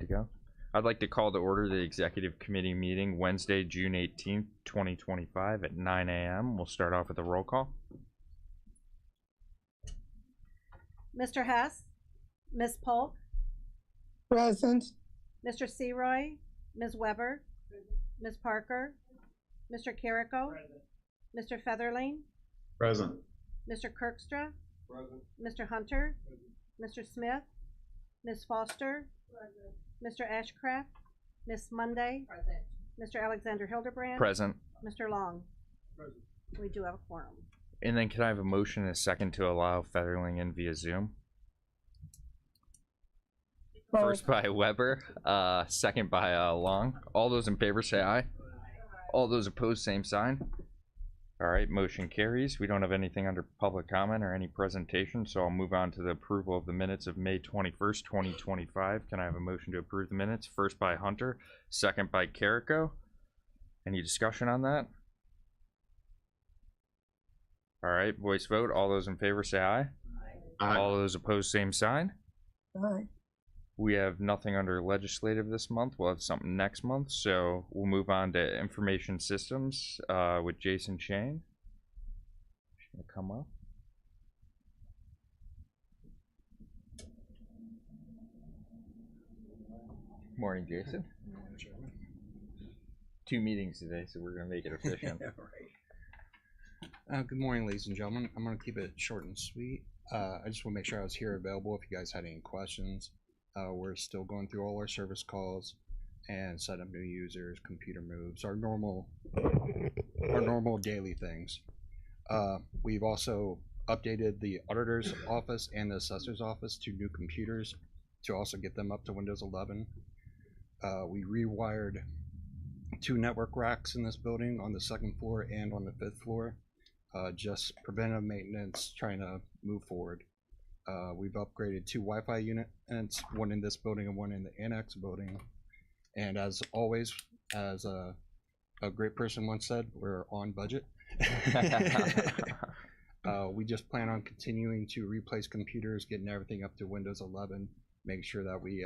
to go. I'd like to call to order the Executive Committee meeting Wednesday, June 18th, 2025 at 9 a.m. We'll start off with a roll call. Mr. Hess, Ms. Polk, Present. Mr. Seroy, Ms. Weber, Ms. Parker, Mr. Carrico, Mr. Featherling, Present. Mr. Kirkstra, Present. Mr. Hunter, Mr. Smith, Ms. Foster, Mr. Ashcraft, Ms. Monday, Mr. Alexander Hildebrand, Present. Mr. Long. Present. We do have a quorum. And then can I have a motion and a second to allow Featherling in via Zoom? First by Weber, second by Long. All those in favor say aye. All those opposed, same sign. All right, motion carries. We don't have anything under public comment or any presentation, so I'll move on to the approval of the minutes of May 21st, 2025. Can I have a motion to approve the minutes? First by Hunter, second by Carrico. Any discussion on that? All right, voice vote. All those in favor say aye. Aye. All those opposed, same sign. Aye. We have nothing under legislative this month. We'll have something next month, so we'll move on to information systems with Jason Shane. She's gonna come up. Morning, Jason. Morning, Chairman. 2 meetings today, so we're gonna make it efficient. Good morning, ladies and gentlemen. I'm going to keep it short and sweet. I just want to make sure I was here available if you guys had any questions. We're still going through all our service calls and set up new users, computer moves, our normal daily things. We've also updated the auditor's office and the assessor's office to new computers to also get them up to Windows 11. We rewired 2 network racks in this building on the 2nd floor and on the 5th floor. Just preventive maintenance, trying to move forward. We've upgraded 2 Wi-Fi units, one in this building and one in the annex building. And as always, as a great person once said, we're on budget. We just plan on continuing to replace computers, getting everything up to Windows 11, make sure that we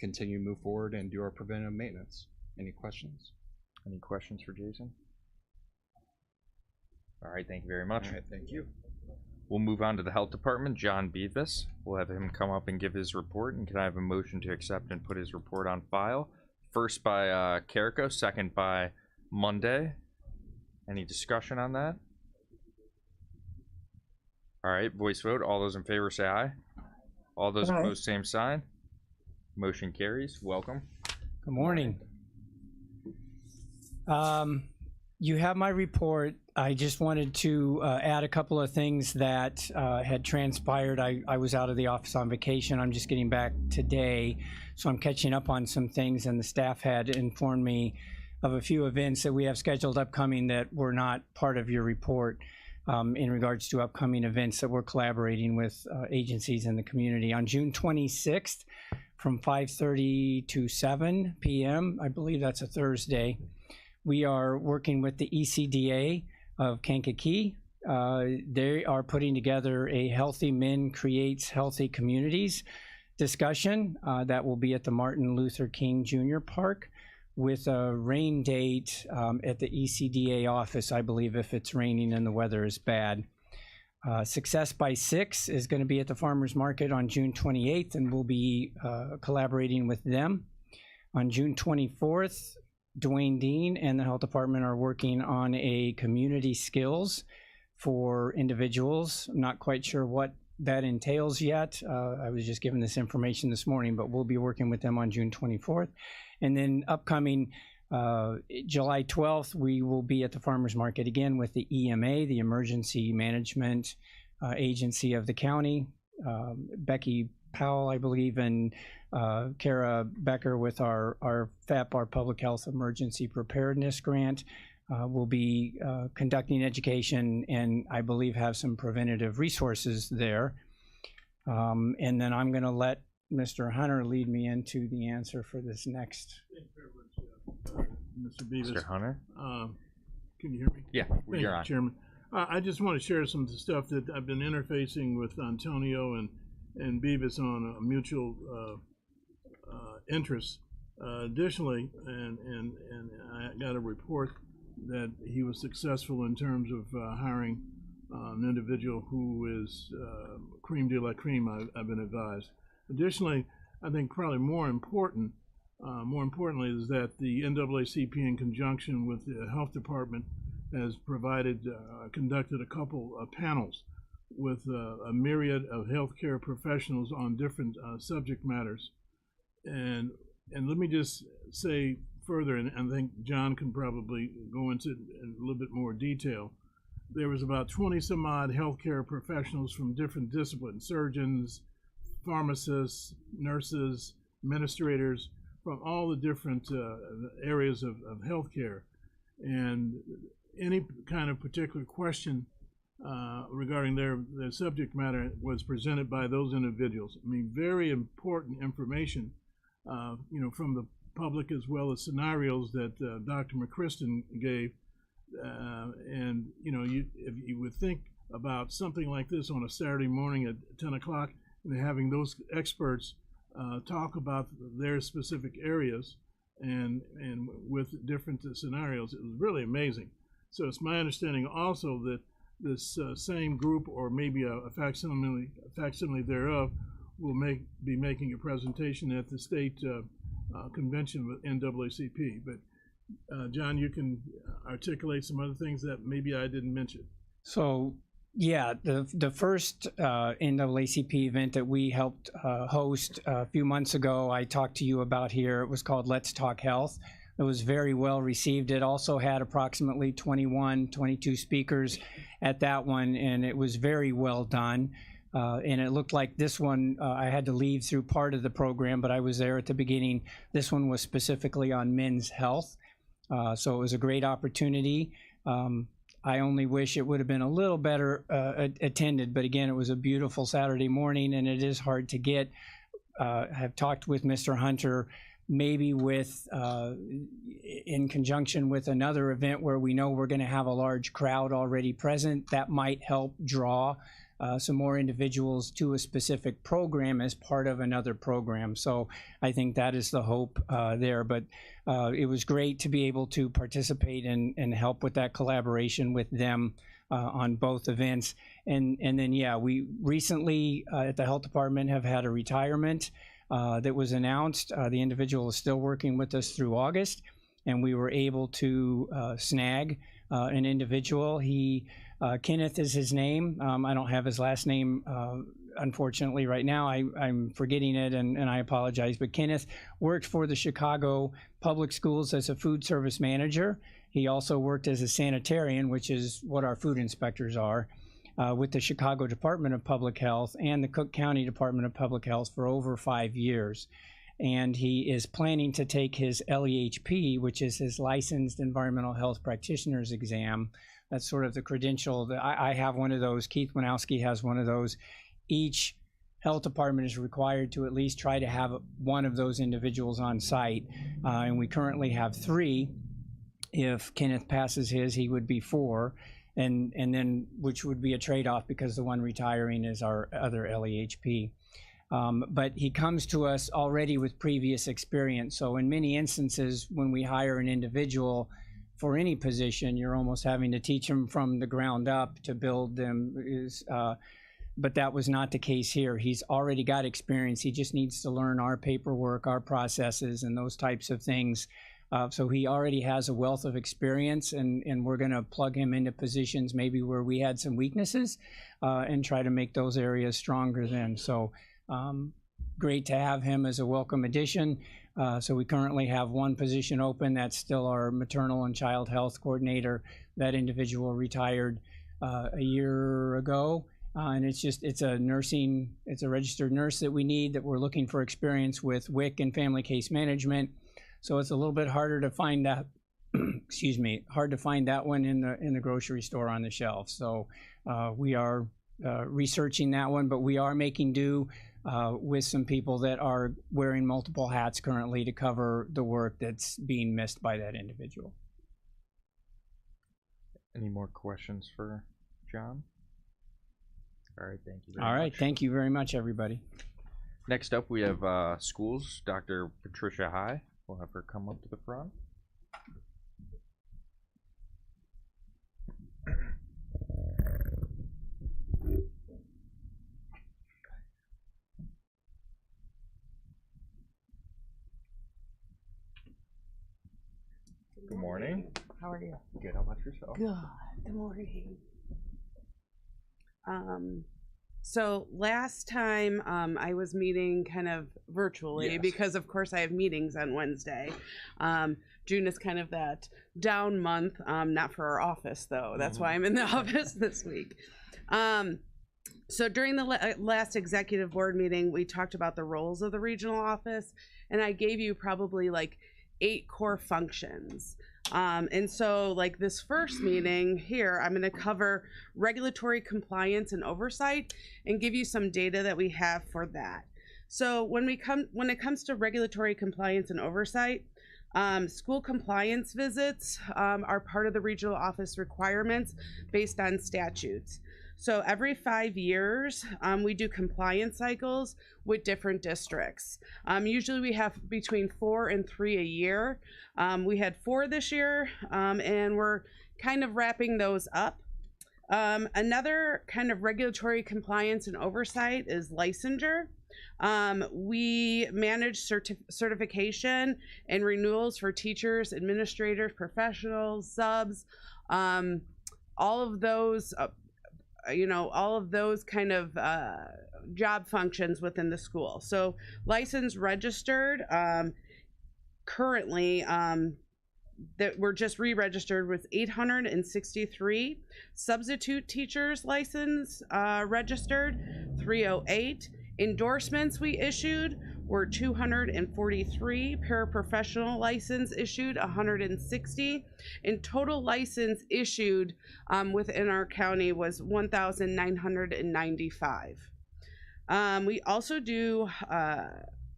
continue to move forward and do our preventive maintenance. Any questions? Any questions for Jason? All right, thank you very much. All right, thank you. We'll move on to the health department. John Beavis. We'll have him come up and give his report. And can I have a motion to accept and put his report on file? First by Carrico, second by Monday. Any discussion on that? All right, voice vote. All those in favor say aye. All those Aye. opposed, same sign. Motion carries. Welcome. Good morning. You have my report. I just wanted to add a couple of things that had transpired. I was out of the office on vacation. I'm just getting back today, so I'm catching up on some things, and the staff had informed me of a few events that we have scheduled upcoming that were not part of your report in regards to upcoming events that we're collaborating with agencies in the community. On June 26th from 5:30 to 7 p.m., I believe that's a Thursday, we are working with the ECDA of Kankakee. They are putting together a Healthy Men Creates Healthy Communities discussion that will be at the Martin Luther King Jr. Park with a rain date at the ECDA office, I believe, if it's raining and the weather is bad. Success by 6 is going to be at the Farmers Market on June 28th, and we'll be collaborating with them. On June 24th, Dwayne Dean and the health department are working on a community skills for individuals. I'm not quite sure what that entails yet. I was just given this information this morning, but we'll be working with them on June 24th. And then upcoming July 12th, we will be at the Farmers Market again with the EMA, the Emergency Management Agency of the county. Becky Powell, I believe, and Kara Becker with our FEP, our Public Health Emergency Preparedness Grant, will be conducting education and I believe have some preventative resources there. And then I'm going to let Mr. Hunter lead me into the answer for this next. Mr. Beavis. Mr. Hunter? Can you hear me? Yeah, Thank you're you, on. Chairman. I just want to share some stuff that I've been interfacing with Antonio and Beavis on a mutual interest. Additionally, and I got a report that he was successful in terms of hiring an individual who is cream de la cream, I've been advised. Additionally, I think probably more importantly is that the NAACP, in conjunction with the health department, has conducted a couple of panels with a myriad of healthcare professionals on different subject matters. And let me just say further, and I think John can probably go into it in a little bit more detail. There was about 20 some odd healthcare professionals from different disciplines: surgeons, pharmacists, nurses, administrators, from all the different areas of healthcare. And any kind of particular question regarding their subject matter was presented by those individuals. I mean, very important information, from the public, as well as scenarios that Dr. McChristen gave. And if you would think about something like this on a Saturday morning at 10 o'clock and having those experts talk about their specific areas and with different scenarios, it was really amazing. So it's my understanding also that this same group, or maybe a facsimile thereof, will be making a presentation at the state convention with NAACP. But John, you can articulate some other things that maybe I didn't mention. So, yeah, the first NAACP event that we helped host a few months ago, I talked to you about here. It was called Let's Talk Health. It was very well received. It also had approximately 22 speakers at that one, and it was very well done. And it looked like this one, I had to leave through part of the program, but I was there at the beginning. This one was specifically on men's health. So it was a great opportunity. I only wish it would have been a little better attended, but again, it was a beautiful Saturday morning, and it is hard to get. I have talked with Mr. Hunter, maybe with in conjunction with another event where we know we're going to have a large crowd already present. That might help draw some more individuals to a specific program as part of another program. So I think that is the hope there. But it was great to be able to participate and help with that collaboration with them on both events. And then, yeah, we recently at the health department have had a retirement that was announced. The individual is still working with us through August, and we were able to snag an individual. Kenneth is his name. I don't have his last name, unfortunately, right now. I'm forgetting it, and I apologize. But Kenneth worked for the Chicago Public Schools as a food service manager. He also worked as a sanitarian, which is what our food inspectors are, with the Chicago Department of Public Health and the Cook County Department of Public Health for over 5 years. And he is planning to take his LEHP, which is his Licensed Environmental Health Practitioner's exam. That's sort of the credential that I have one of those. Keith Winowski has one of those. Each health department is required to at least try to have one of those individuals on site. And we currently have 3. If Kenneth passes his, he would be 4. And then, which would be a trade-off because the one retiring is our other LEHP. But he comes to us already with previous experience. So in many instances, when we hire an individual for any position, you're almost having to teach them from the ground up to build them. But that was not the case here. He's already got experience. He just needs to learn our paperwork, our processes, and those types of things. So he already has a wealth of experience, and we're going to plug him into positions maybe where we had some weaknesses and try to make those areas stronger then. So great to have him as a welcome addition. So we currently have 1 position open. That's still our maternal and child health coordinator. That individual retired a year ago. And it's a registered nurse that we need, that we're looking for experience with WIC and family case management. So it's a little bit harder to find that, hard to find that one in the grocery store on the shelf. So we are researching that one, but we are making do with some people that are wearing multiple hats currently to cover the work that's being missed by that individual. Any more questions for John? All right, thank you. All right, thank you very much, everybody. Next up, we have schools. Dr. Patricia High. We'll have her come up to the front. Good morning. How are you? Good. How about yourself? Good. Good morning. So last time I was meeting kind of virtually Yes. because of course I have meetings on Wednesday. June is kind of that down month, not for our office though. That's why I'm in the office this week. So during the last executive board meeting, we talked about the roles of the regional office, and I gave you probably like 8 core functions. And so like this first meeting here, I'm going to cover regulatory compliance and oversight and give you some data that we have for that. So when it comes to regulatory compliance and oversight, school compliance visits are part of the regional office requirements based on statutes. So every 5 years, we do compliance cycles with different districts. Usually we have between 4 and 3 a year. We had 4 this year, and we're kind of wrapping those up. Another kind of regulatory compliance and oversight is licensure. We manage certification and renewals for teachers, administrators, professionals, subs, all of those all of those kind of job functions within the school. So licensed, registered, currently that we're just re-registered with 863. Substitute teachers license registered 308. Endorsements we issued were 243. Paraprofessional license issued 160. And total license issued within our county was 1,995. We also do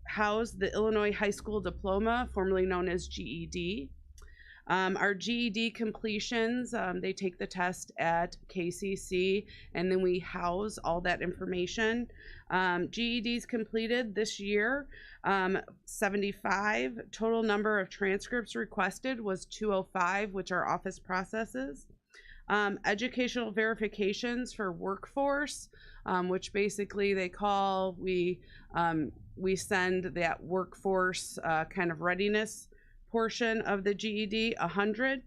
house the Illinois High School Diploma, formerly known as GED. Our GED completions, they take the test at KCC, and then we house all that information. GEDs completed this year, 75. Total number of transcripts requested was 205, which our office processes. Educational verifications for workforce, which basically they call, we send that workforce kind of readiness portion of the GED 100.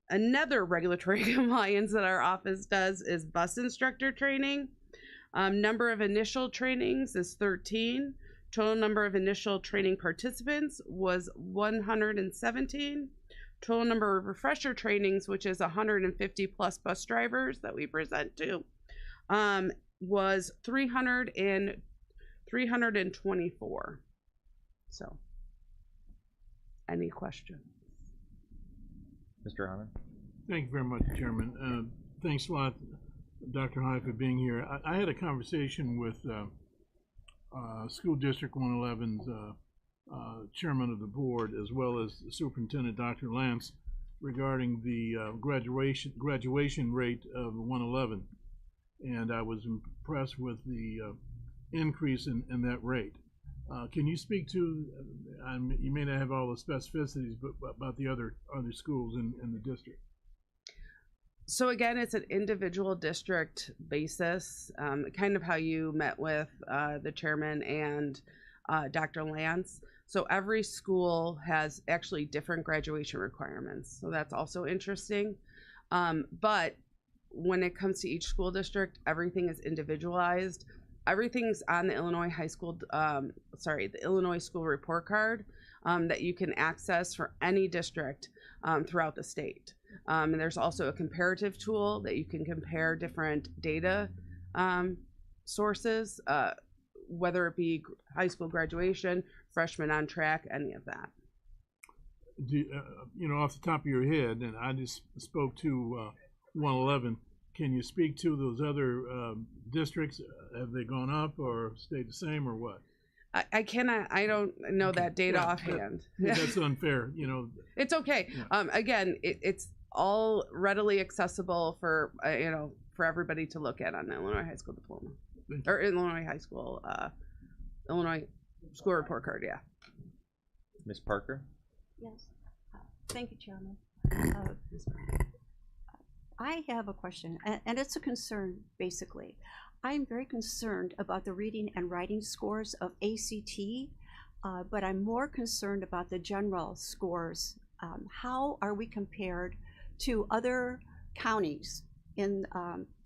Another regulatory compliance that our office does is bus instructor training. Number of initial trainings is 13. Total number of initial training participants was 117. Total number of refresher trainings, which is 150 plus bus drivers that we present to, was 324. So, any questions? Mr. Hammond? Thank you very much, Chairman. Thanks a lot, Dr. High, for being here. I had a conversation with School District 111's chairman of the board, as well as Superintendent Dr. Lance, regarding the graduation rate of 111. And I was impressed with the increase in that rate. Can you speak to, you may not have all the specificities, but about the other schools in the district? So again, it's an individual district basis, kind of how you met with the chairman and Dr. Lance. So every school has actually different graduation requirements. So that's also interesting. But when it comes to each school district, everything is individualized. Everything's on the Illinois High School, the Illinois School Report Card that you can access for any district throughout the state. And there's also a comparative tool that you can compare different data sources, whether it be high school graduation, freshman on track, any of that. Off the top of your head, and I just spoke to 111, can you speak to those other districts? Have they gone up or stayed the same or what? I cannot, I don't know that data offhand. That's unfair, It's okay. Yeah. Again, it's all readily accessible for, for everybody to look at on the Illinois High School Diploma. Or Illinois High School Illinois school report card. Yeah. Ms. Parker? Yes. Thank you, Chairman. I have a question, and it's a concern, basically. I'm very concerned about the reading and writing scores of ACT, but I'm more concerned about the general scores. How are we compared to other counties in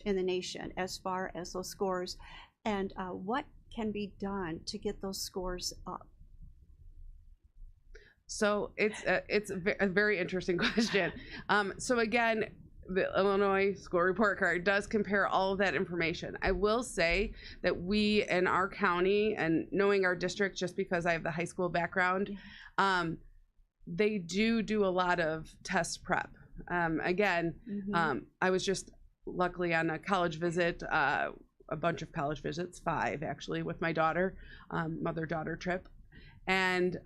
the nation as far as those scores, and what can be done to get those scores up? So it's a very interesting question. So again, the Illinois school report card does compare all of that information. I will say that we in our county, and knowing our district just because I have the high school background, they do a lot of test prep. Again, I was just luckily on a college visit, a bunch of college visits, 5 actually, with my daughter, mother-daughter trip. And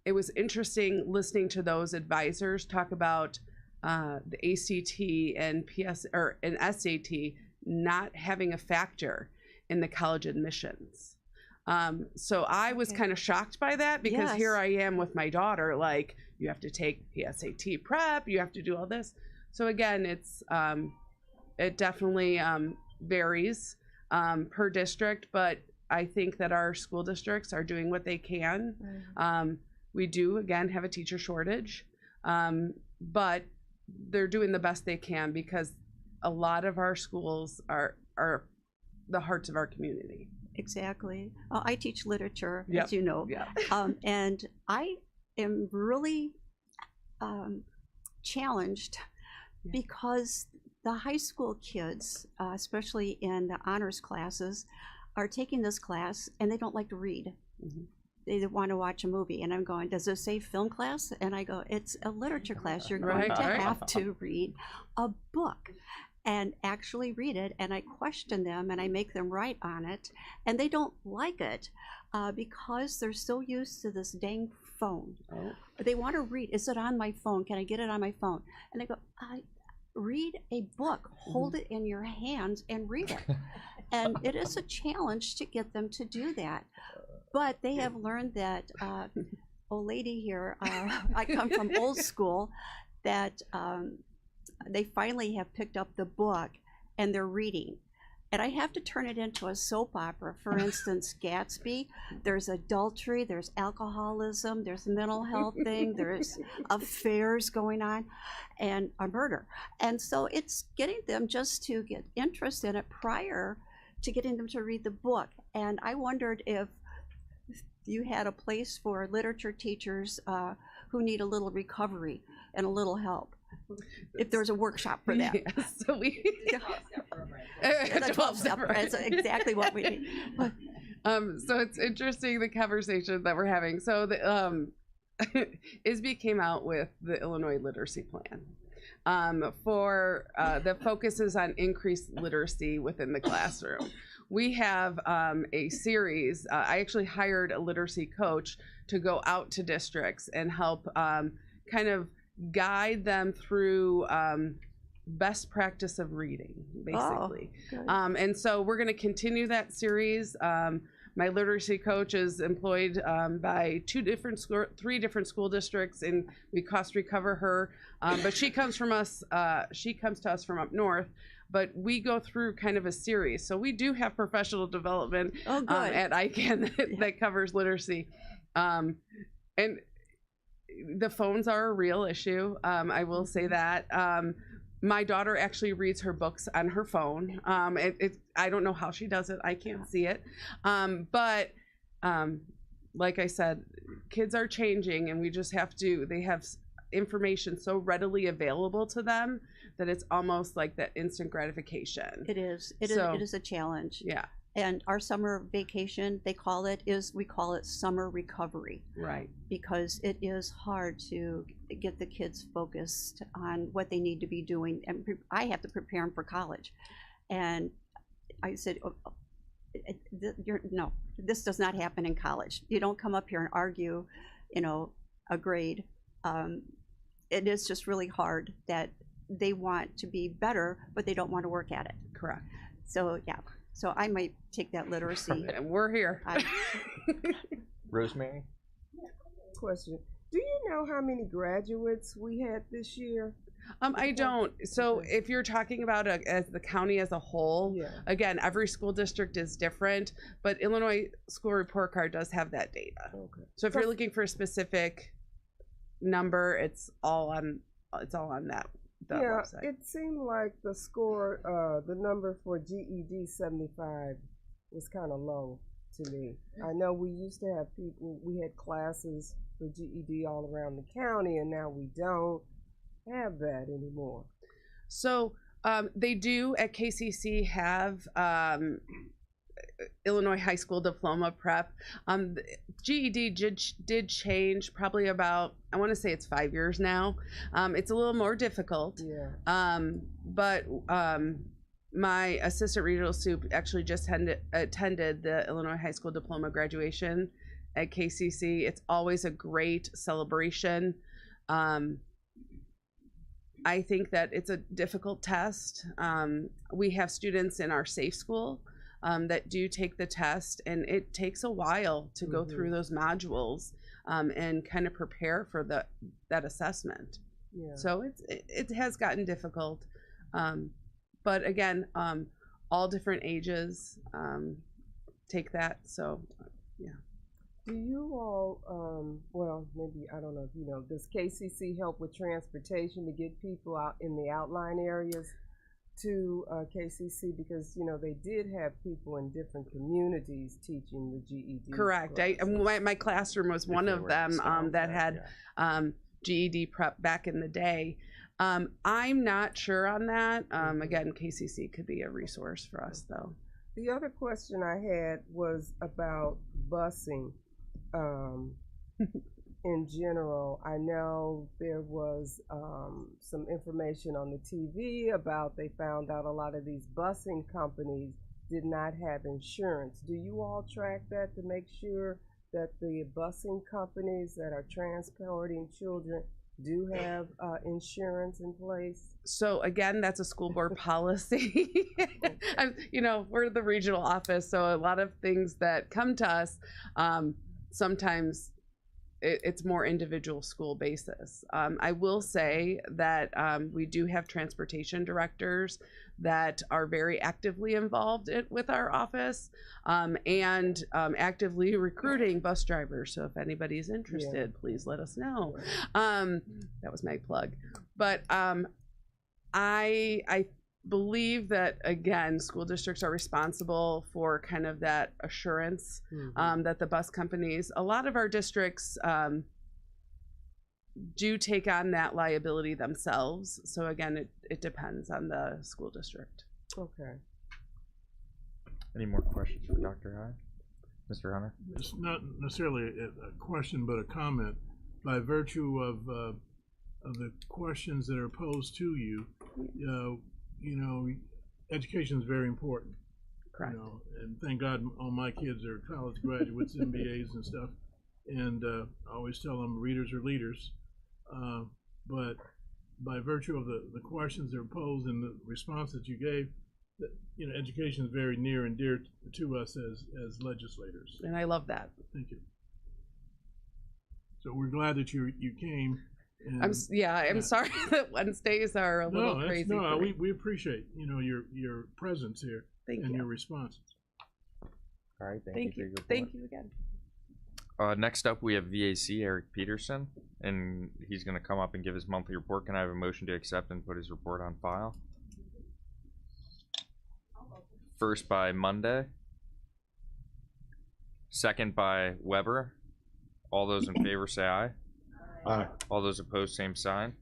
it was interesting listening to those advisors talk about the ACT and SAT not having a factor in the college admissions. So I was kind of shocked by that, because here I am with my daughter, like, you have to take PSAT prep, you have to do all this. So again, it definitely varies per district, but I think that our school districts are doing what they can. We do, again, have a teacher shortage, but they're doing the best they can, because a lot of our schools are the hearts of our community. Exactly. I teach literature, Yep. as you know, and I am really challenged because the high school kids, especially in the honors classes, are taking this class and they don't like to read. They want to watch a movie, and I'm going, does it say film class? And I go, it's a literature class. You're going to have to read a book and actually read it. And I question them and I make them write on it, and they don't like it because they're so used to this dang phone. They want to read. Is it on my phone? Can I get it on my phone? And I go, read a book, hold it in your hands and read it. And it is a challenge to get them to do that. But they have learned that, old lady here, I come from old school, that they finally have picked up the book and they're reading. And I have to turn it into a soap opera. For instance, Gatsby, there's adultery, there's alcoholism, there's mental health thing, there's affairs going on, and a murder. And so it's getting them just to get interest in it prior to getting them to read the book. And I wondered if you had a place for literature teachers who need a little recovery and a little help. If there was a workshop for that. Yeah, so we the 12-step, that's exactly what we need. So it's interesting, the conversation that we're having. So the ISB came out with the Illinois Literacy Plan for the focuses on increased literacy within the classroom. We have a series. I actually hired a literacy coach to go out to districts and help kind of guide them through best practice of reading, basically. And so we're going to continue that series. My literacy coach is employed by 3 different school districts, and we cost recover her. But she comes from us. She comes to us from up north. But we go through kind of a series. So we do have professional development at ICANN that covers literacy. And the phones are a real issue. I will say that. My daughter actually reads her books on her phone. I don't know how she does it. I can't see it. But like I said, kids are changing, and we just have to, they have information so readily available to them that it's almost like that instant gratification. It is. It is a challenge. Yeah. And our summer vacation, we call it summer recovery. Right. Because it is hard to get the kids focused on what they need to be doing. And I have to prepare them for college. And I said, no, this does not happen in college. You don't come up here and argue, a grade. It is just really hard that they want to be better, but they don't want to work at it. Correct. So, yeah. So I might take that literacy. And we're here. Rosemary? Question. Do you know how many graduates we had this year? I don't. So if you're talking about as the county as a whole, Yeah. again, every school district is different, but Illinois School Report Card does have that data. Okay. So if you're looking for a specific number, it's all on that the Yeah, website. it seemed like the score, the number for GED 75 was kind of low to me. I know we used to have people, we had classes for GED all around the county, and now we don't have that anymore. So they do at KCC have Illinois High School Diploma Prep. GED did change probably about, I want to say it's 5 years now. It's a little more difficult. Yeah. But my assistant regional soup actually just attended the Illinois High School Diploma graduation at KCC. It's always a great celebration. I think that it's a difficult test. We have students in our safe school that do take the test, and it takes a while to go through those modules and kind of prepare for that assessment. Yeah. So it has gotten difficult. But again, all different ages take that. So, yeah. Do you all, well, maybe, I don't know if you know, does KCC help with transportation to get people out in the outlying areas to KCC? Because, you know, they did have people in different communities teaching the GED. Correct. My classroom was one of them that had GED prep back in the day. I'm not sure on that. Again, KCC could be a resource for us, though. The other question I had was about busing. In general, I know there was some information on the TV about they found out a lot of these busing companies did not have insurance. Do you all track that to make sure that the busing companies that are transporting children do have insurance in place? So again, that's a school board policy. You know, we're the regional office, so a lot of things that come to us, sometimes it's more individual school basis. I will say that we do have transportation directors that are very actively involved with our office and actively recruiting bus drivers. So if anybody's interested, please let us know. That was my plug. But I believe that, again, school districts are responsible for kind of that assurance that the bus companies, a lot of our districts do take on that liability themselves. So again, it depends on the school district. Okay. Any more questions for Dr. High? Mr. Hunter? It's not necessarily a question, but a comment. By virtue of the questions that are posed to you, you know, education is very important. Correct. You know, and thank God all my kids are college graduates, MBAs and stuff. And I always tell them readers are leaders. But by virtue of the questions that are posed and the responses you gave, you know, education is very near and dear to us as legislators. And I love that. Thank you. So we're glad that you came. And I'm sorry that Wednesdays are a little crazy. No, we appreciate, you know, your presence here. Thank and you. your responses. All right, Thank you. for your Thank you again. report. Next up, we have VAC Eric Peterson, and he's going to come up and give his monthly report. Can I have a motion to accept and put his report on file? First by Monday. Second by Weber. All those in favor say aye. Aye. All those opposed, same sign.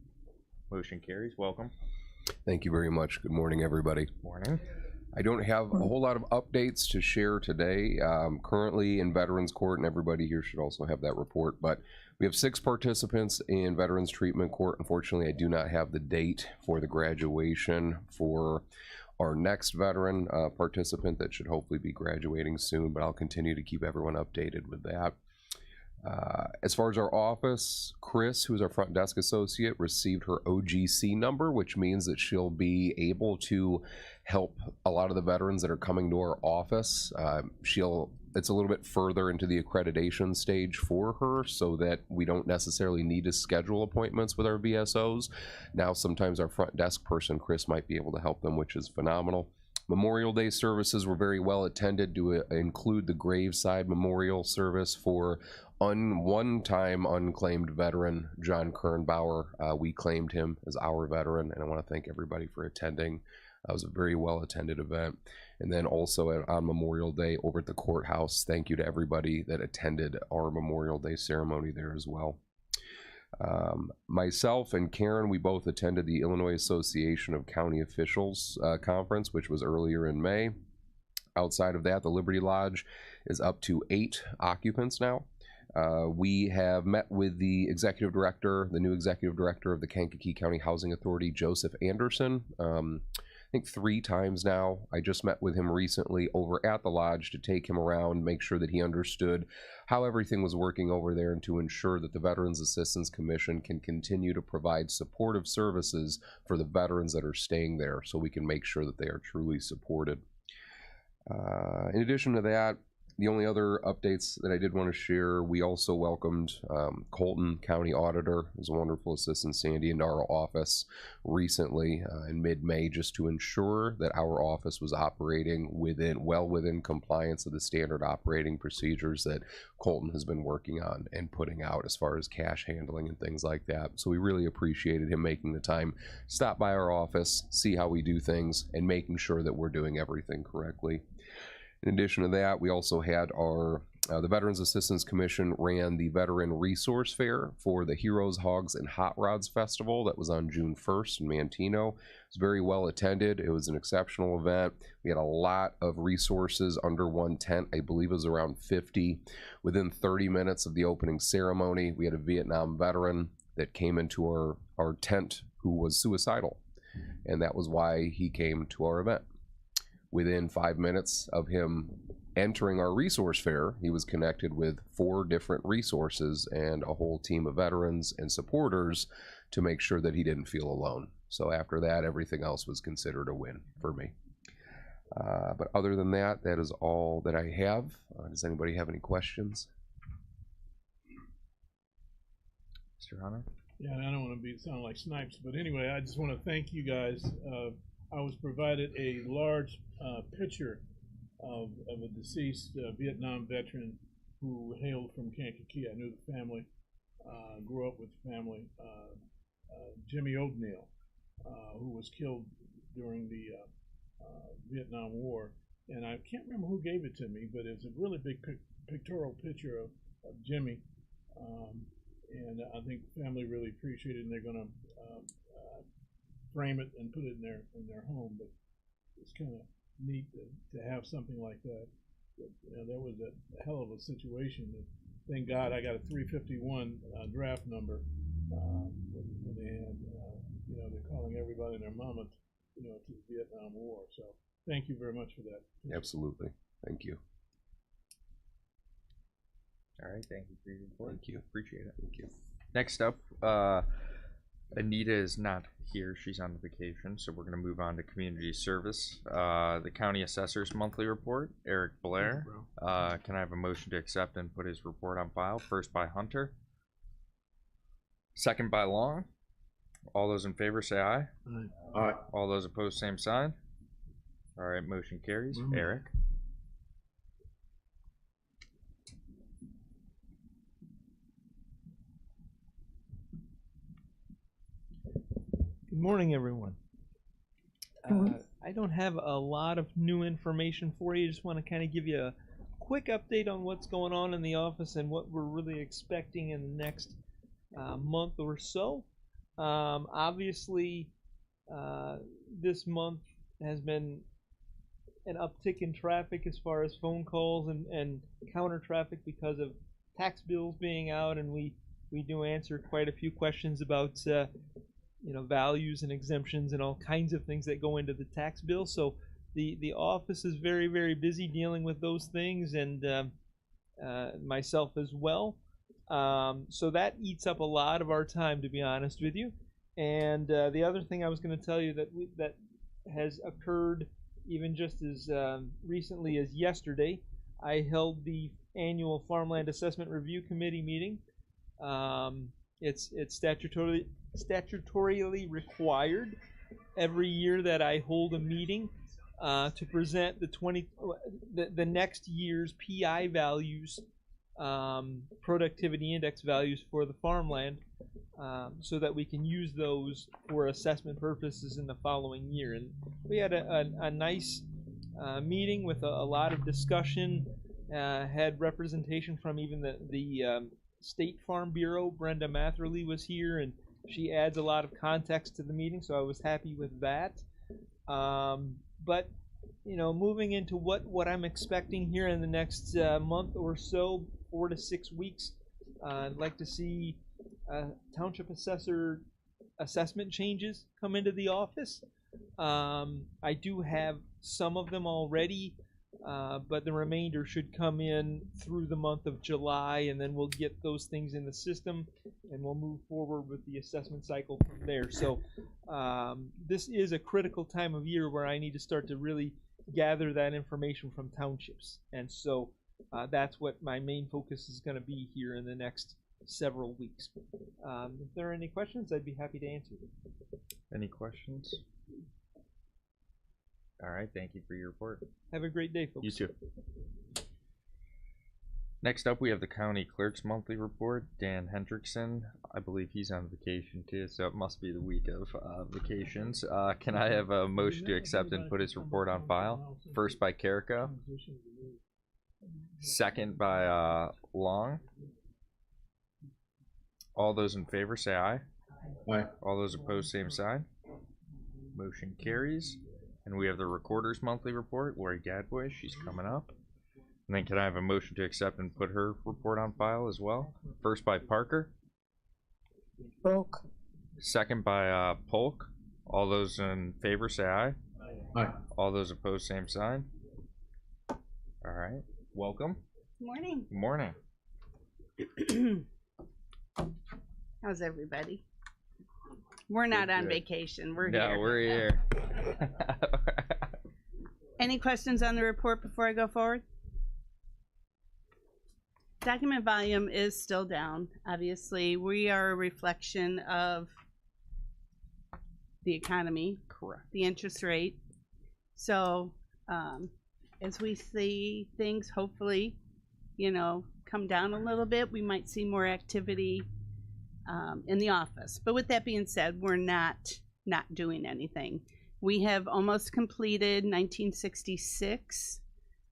Motion carries. Welcome. Thank you very much. Good morning, everybody. Morning. I don't have a whole lot of updates to share today. Currently in Veterans Court, and everybody here should also have that report, but we have 6 participants in Veterans Treatment Court. Unfortunately, I do not have the date for the graduation for our next veteran participant that should hopefully be graduating soon, but I'll continue to keep everyone updated with that. As far as our office, Chris, who's our front desk associate, received her OGC number, which means that she'll be able to help a lot of the veterans that are coming to our office. It's a little bit further into the accreditation stage for her, so that we don't necessarily need to schedule appointments with our VSOs. Now, sometimes our front desk person, Chris, might be able to help them, which is phenomenal. Memorial Day services were very well attended to include the graveside memorial service for one-time unclaimed veteran John Kernbauer. We claimed him as our veteran, and I want to thank everybody for attending. It was a very well attended event. And then also on Memorial Day over at the courthouse, thank you to everybody that attended our Memorial Day ceremony there as well. Myself and Karen, we both attended the Illinois Association of County Officials conference, which was earlier in May. Outside of that, the Liberty Lodge is up to 8 occupants now. We have met with the executive director, the new executive director of the Kankakee County Housing Authority, Joseph Anderson. I think 3 times now. I just met with him recently over at the lodge to take him around, make sure that he understood how everything was working over there, and to ensure that the Veterans Assistance Commission can continue to provide supportive services for the veterans that are staying there, so we can make sure that they are truly supported. In addition to that, the only other updates that I did want to share, we also welcomed Colton County Auditor, his wonderful assistant Sandy, into our office recently in mid-May, just to ensure that our office was operating well within compliance of the standard operating procedures that Colton has been working on and putting out as far as cash handling and things like that. So we really appreciated him making the time, stop by our office, see how we do things, and making sure that we're doing everything correctly. In addition to that, we also had the Veterans Assistance Commission ran the Veteran Resource Fair for the Heroes, Hogs, and Hot Rods Festival that was on June 1st in Manteno. It was very well attended. It was an exceptional event. We had a lot of resources under one tent. I believe it was around 50. Within 30 minutes of the opening ceremony, we had a Vietnam veteran that came into our tent who was suicidal, and that was why he came to our event. Within 5 minutes of him entering our resource fair, he was connected with 4 different resources and a whole team of veterans and supporters to make sure that he didn't feel alone. So after that, everything else was considered a win for me. But other than that, that is all that I have. Does anybody have any questions? Mr. Hunter? Yeah, and I don't want to sound like Snipes, but anyway, I just want to thank you guys. I was provided a large picture of a deceased Vietnam veteran who hailed from Kankakee. I knew the family, grew up with the family. Jimmy O'Neill, who was killed during the Vietnam War. And I can't remember who gave it to me, but it's a really big pictorial picture of Jimmy. And I think the family really appreciated it, and they're going to frame it and put it in their home. But it's kind of neat to have something like that. But, that was a hell of a situation. Thank God I got a 351 draft number when they had, they're calling everybody and their mama, to the Vietnam War. So thank you very much for that. Absolutely. Thank you. All right, thank you for your report. Thank you. Appreciate it. Thank you. Next up, Anita is not here. She's on vacation, so we're going to move on to community service. The county assessor's monthly report, Eric Blair. Can I have a motion to accept and put his report on file? First by Hunter. Second by Long. All those in favor say aye. Aye. All those opposed, same sign. All right, motion carries. Eric. Good morning, everyone. I don't have a lot of new information for you. Just want to kind of give you a quick update on what's going on in the office and what we're really expecting in the next month or so. Obviously, this month has been an uptick in traffic as far as phone calls and counter traffic because of tax bills being out, and we do answer quite a few questions about values and exemptions and all kinds of things that go into the tax bill. So the office is very, very busy dealing with those things, and myself as well. So that eats up a lot of our time, to be honest with you. And the other thing I was going to tell you that has occurred even just as recently as yesterday, I held the annual Farmland Assessment Review Committee meeting. It's statutorily required every year that I hold a meeting to present the next year's PI values, productivity index values for the farmland, so that we can use those for assessment purposes in the following year. And we had a nice meeting with a lot of discussion. Had representation from even the State Farm Bureau. Brenda Matherly was here, and she adds a lot of context to the meeting, so I was happy with that. But moving into what I'm expecting here in the next month or so, 4 to 6 weeks, I'd like to see township assessor assessment changes come into the office. I do have some of them already, but the remainder should come in through the month of July, and then we'll get those things in the system, and we'll move forward with the assessment cycle from there. So this is a critical time of year where I need to start to really gather that information from townships, and so that's what my main focus is going to be here in the next several weeks. If there are any questions, I'd be happy to answer them. Any questions? All right, thank you for your report. Have a great day, folks. You too. Next up, we have the County Clerk's Monthly Report. Dan Hendrickson, I believe he's on vacation too, so it must be the week of vacations. Can I have a motion to accept and put his report on file? First by Carrico. Second by Long. All those in favor say aye. Aye. All those opposed, same sign. Motion carries. And we have the Recorder's Monthly Report, Lori Gadboy, she's coming up. And then can I have a motion to accept and put her report on file as well? First by Parker. Polk. Second by Polk. All those in favor say aye. Aye. All those opposed, same sign. All right, welcome. Morning. Good morning. How's everybody? We're not on Good. vacation. We're Yeah, here. we're here. Any questions on the report before I go forward? Document volume is still down. Obviously, we are a reflection of the economy, Correct. the interest rate. So, as we see things hopefully, come down a little bit, we might see more activity in the office. But with that being said, we're not doing anything. We have almost completed 1966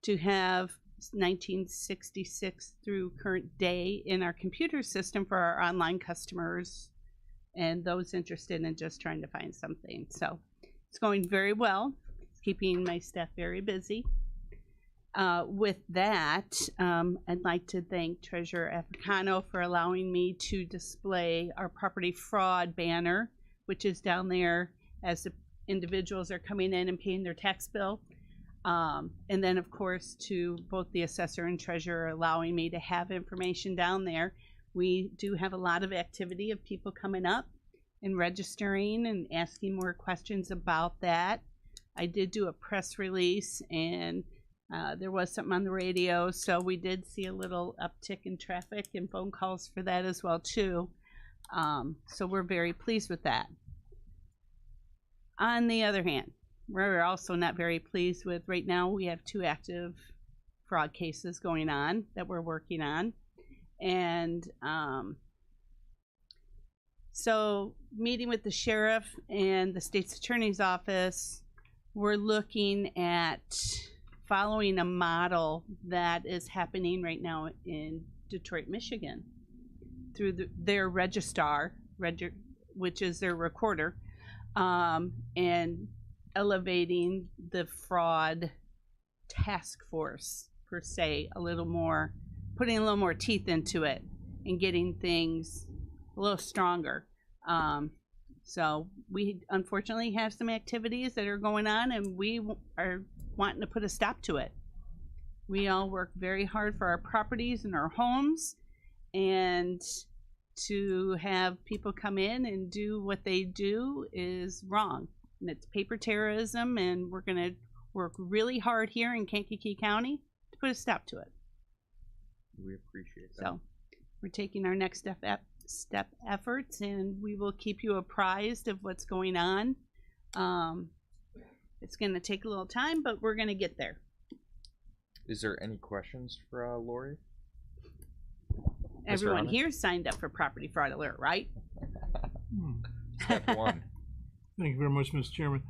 to have 1966 through current day in our computer system for our online customers and those interested in just trying to find something. So it's going very well. It's keeping my staff very busy. With that, I'd like to thank Treasurer Africano for allowing me to display our property fraud banner, which is down there as the individuals are coming in and paying their tax bill. And then, of course, to both the assessor and treasurer allowing me to have information down there. We do have a lot of activity of people coming up and registering and asking more questions about that. I did do a press release, and there was something on the radio, so we did see a little uptick in traffic and phone calls for that as well too. So we're very pleased with that. On the other hand, we're also not very pleased with, right now we have 2 active fraud cases going on that we're working on. And so meeting with the sheriff and the state's attorney's office, we're looking at following a model that is happening right now in Detroit, Michigan, through their registrar, which is their recorder, and elevating the fraud task force per se a little more, putting a little more teeth into it and getting things a little stronger. So we unfortunately have some activities that are going on, and we are wanting to put a stop to it. We all work very hard for our properties and our homes, and to have people come in and do what they do is wrong. And it's paper terrorism, and we're going to work really hard here in Kankakee County to put a stop to it. We appreciate that. So we're taking our next step efforts, and we will keep you apprised of what's going on. It's going to take a little time, but we're going to get there. Is there any questions for Lori? Everyone Honor? here signed up for Property Fraud Alert, right? Step one. Thank you very much, Mr. Chairman.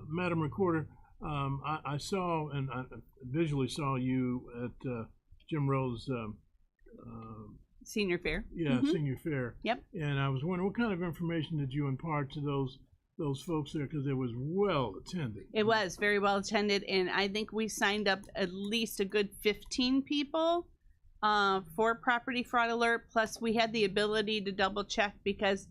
Madam Recorder, I saw and I visually saw you at Jim Rose Senior Fair. Senior Fair. Yep. And I was wondering, what kind of information did you impart to those folks there, because it was well attended? It was very well attended, and I think we signed up at least a good 15 people for Property Fraud Alert. Plus, we had the ability to double check because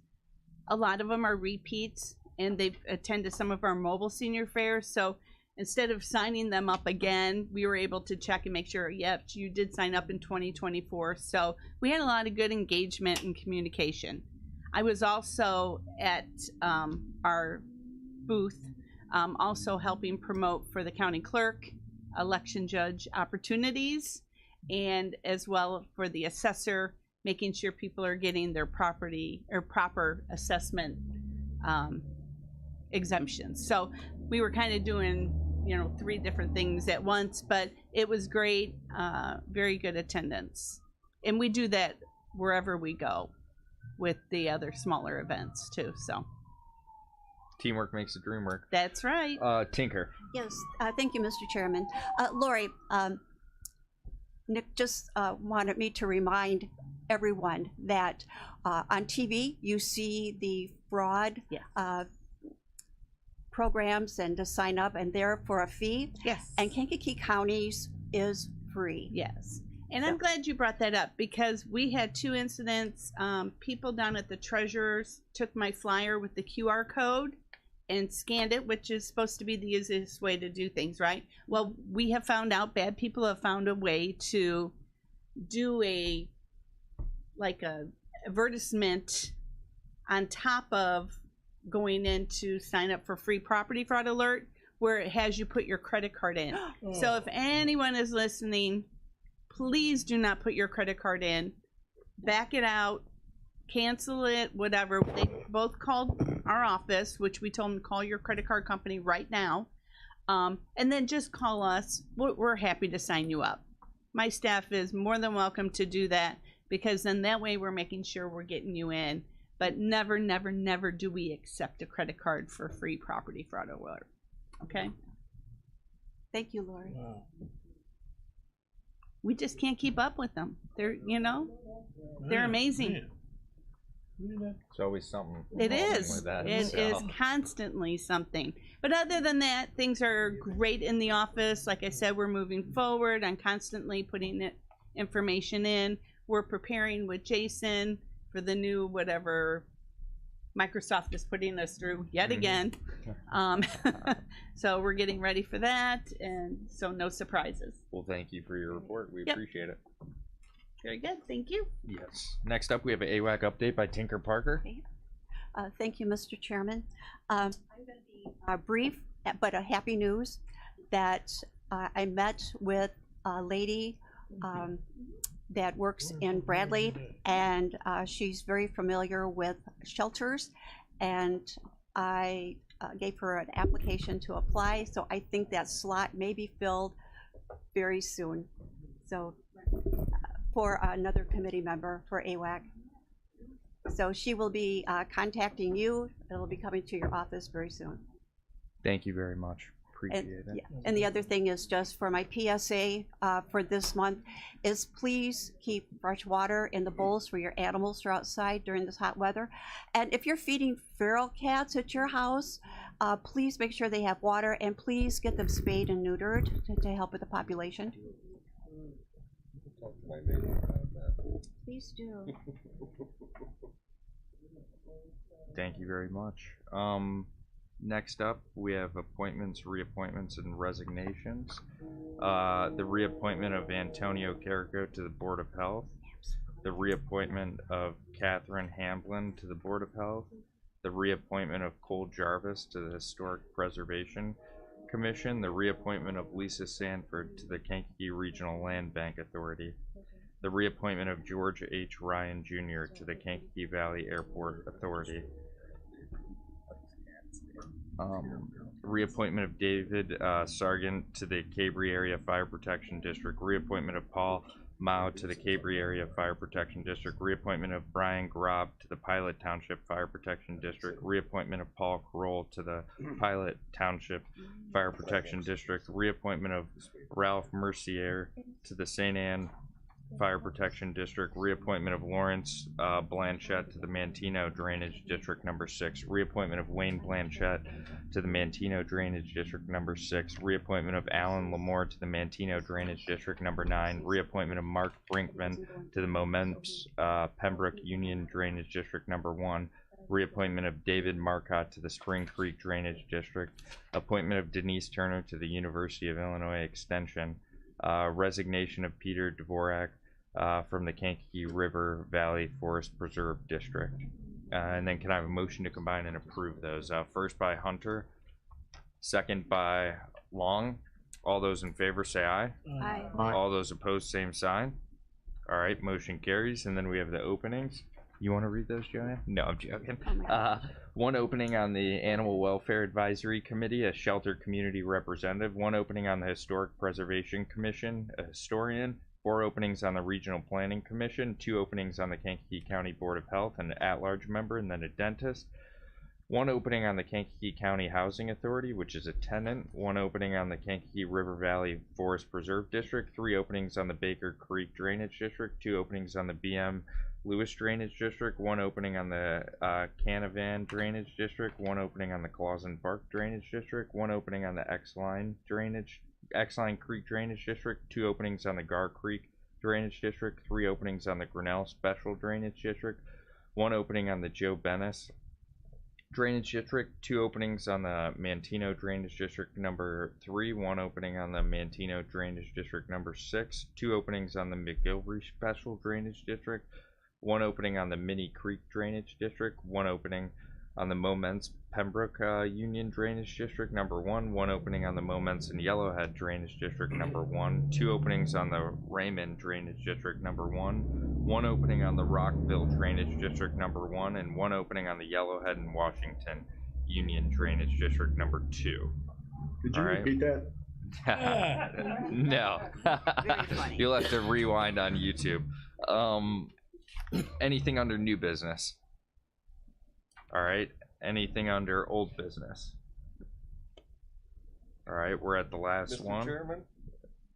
a lot of them are repeats, and they've attended some of our mobile senior fairs. So instead of signing them up again, we were able to check and make sure, yep, you did sign up in 2024. So we had a lot of good engagement and communication. I was also at our booth, also helping promote for the county clerk, election judge opportunities, and as well for the assessor, making sure people are getting their property or proper assessment exemptions. So we were kind of doing, 3 different things at once, but it was great, very good attendance. And we do that wherever we go with the other smaller events too. So Teamwork makes the dream work. that's right. Tinker. Yes, thank you, Mr. Chairman. Lori, Nick just wanted me to remind everyone that on TV you see the fraud Yes. programs and to sign up, and they're for a fee. Yes. And Kankakee County's is free. Yes. And I'm glad you brought that up because we had 2 incidents. People down at the treasurer's took my flyer with the QR code and scanned it, which is supposed to be the easiest way to do things, right? Well, we have found out bad people have found a way to do a advertisement on top of going in to sign up for free Property Fraud Alert, where it has you put your credit card in. So if anyone is listening, please do not put your credit card in. Back it out, cancel it, whatever. They both called our office, which we told them to call your credit card company right now. And then just call us. We're happy to sign you up. My staff is more than welcome to do that, because then that way we're making sure we're getting you in. But never, never, never do we accept a credit card for free Property Fraud Alert. Okay? Thank you, Lori. Wow. We just can't keep up with them. They're, they're amazing. It's always something. It wrong is. with that, It so. is constantly something. But other than that, things are great in the office. Like I said, we're moving forward. I'm constantly putting information in. We're preparing with Jason for the new whatever Microsoft is putting us through yet again. So we're getting ready for that, and so no surprises. Well, thank you for your report. We Yep. appreciate it. Very good. Thank you. Yes. Next up, we have an AWAC update by Tinker Parker. Thank you, Mr. Chairman. I'm going to be brief, but a happy news that I met with a lady that works in Bradley, and she's very familiar with shelters, and I gave her an application to apply, so I think that slot may be filled very soon. So for another committee member for AWAC. So she will be contacting you. It'll be coming to your office very soon. Thank you very much. Appreciate it. Yeah. And the other thing is just for my PSA for this month is please keep fresh water in the bowls for your animals who are outside during this hot weather. And if you're feeding feral cats at your house, please make sure they have water, and please get them spayed and neutered to help with the population. Please do. Thank you very much. Next up, we have appointments, reappointments, and resignations. The reappointment of Antonio Carrico to the Board of Health. the reappointment of Catherine Hamblin to the Board of Health, the reappointment of Cole Jarvis to the Historic Preservation Commission, the reappointment of Lisa Sanford to the Kankakee Regional Land Bank Authority, the reappointment of George H. Ryan Jr. to the Kankakee Valley Airport Authority, reappointment of David Sargent to the Cabri Area Fire Protection District, reappointment of Paul Mao to the Cabri Area Fire Protection District, reappointment of Brian Grob to the Pilot Township Fire Protection District, reappointment of Paul Kroll to the Pilot Township Fire Protection District, reappointment of Ralph Mercier to the St. Anne Fire Protection District, reappointment of Lawrence Blanchette to the Mantino Drainage District number 6, reappointment of Wayne Blanchette to the Mantino Drainage District number 6, reappointment of Alan Lamore to the Mantino Drainage District number 9, reappointment of Mark Brinkman to the Moments Pembroke Union Drainage District number 1, reappointment of David Marcotte to the Spring Creek Drainage District, appointment of Denise Turner to the University of Illinois Extension, resignation of Peter Dvorak from the Kankakee River Valley Forest Preserve District. And then can I have a motion to combine and approve those? First by Hunter, second by Long. All those in favor say aye. Aye. All those opposed, same sign. All right, motion carries. And then we have the openings. You want to read those, Joanne? No, I'm joking. Oh my God. One opening on the Animal Welfare Advisory Committee, a shelter community representative. One opening on the Historic Preservation Commission, a historian. 4 openings on the Regional Planning Commission. 2 openings on the Kankakee County Board of Health, an at-large member, and then a dentist. 1 opening on the Kankakee County Housing Authority, which is a tenant. 1 opening on the Kankakee River Valley Forest Preserve District. 3 openings on the Baker Creek Drainage District. 2 openings on the BM Lewis Drainage District, 1 opening on the Canavan Drainage District, 1 opening on the Clausen Park Drainage District, 1 opening on the X-Line Creek Drainage District, 2 openings on the Gar Creek Drainage District, 3 openings on the Grinnell Special Drainage District, 1 opening on the Joe Bennis Drainage District, 2 openings on the Mantino Drainage District number 3, 1 opening on the Mantino Drainage District number 6, 2 openings on the McGilvery Special Drainage District, 1 opening on the Minnie Creek Drainage District, 1 opening on the Moments Pembroke Union Drainage District number 1, 1 opening on the Moments and Yellowhead Drainage District number 1, 2 openings on the Raymond Drainage District number 1, 1 opening on the Rockville Drainage District number 1, and 1 opening on the Yellowhead and Washington Union Drainage District number 2. Could you repeat that? No. You'll have to rewind on YouTube. Anything under new business? All right. Anything under old business? All right. We're at the last Mr. one. Chairman?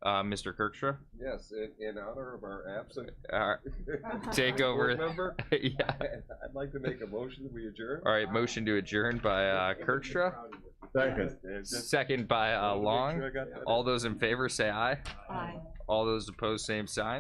Mr. Kirkstra? Yes, in honor of our absent Take over. board member, Yeah. I'd like to make a motion that we adjourn. All right. Motion to adjourn by Kirkstra. Second. Second by Long. All those in favor say aye. Aye. All those opposed, same sign.